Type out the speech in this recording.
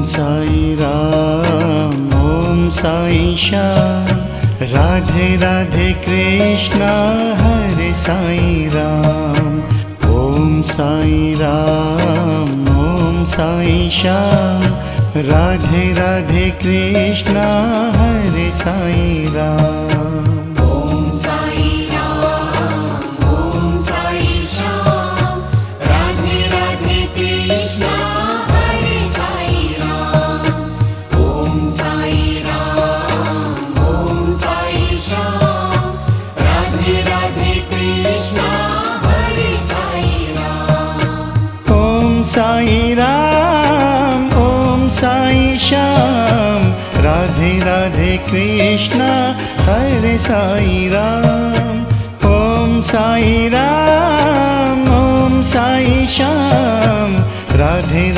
Sai Ram Om Sai Shyam, Radhe Radhe Krishna Hare Sai Ram. Om Sai Ram Om Sai Shyam, Radhe Radhe Krishna Hare Sai Ram. Om Sai Ram Om Sai Shyam, Radhe Radhe Krishna Hare Sai Ram. Om Sai Ram Om Sai Shyam, Radhe Radhe Krishna Hare Sai Ram. Om Sai Ram Om Sai Shyam, Radhe Radhe Krishna Hare Sai Ram. Om Sai Ram Om Sai Shyam, Radhe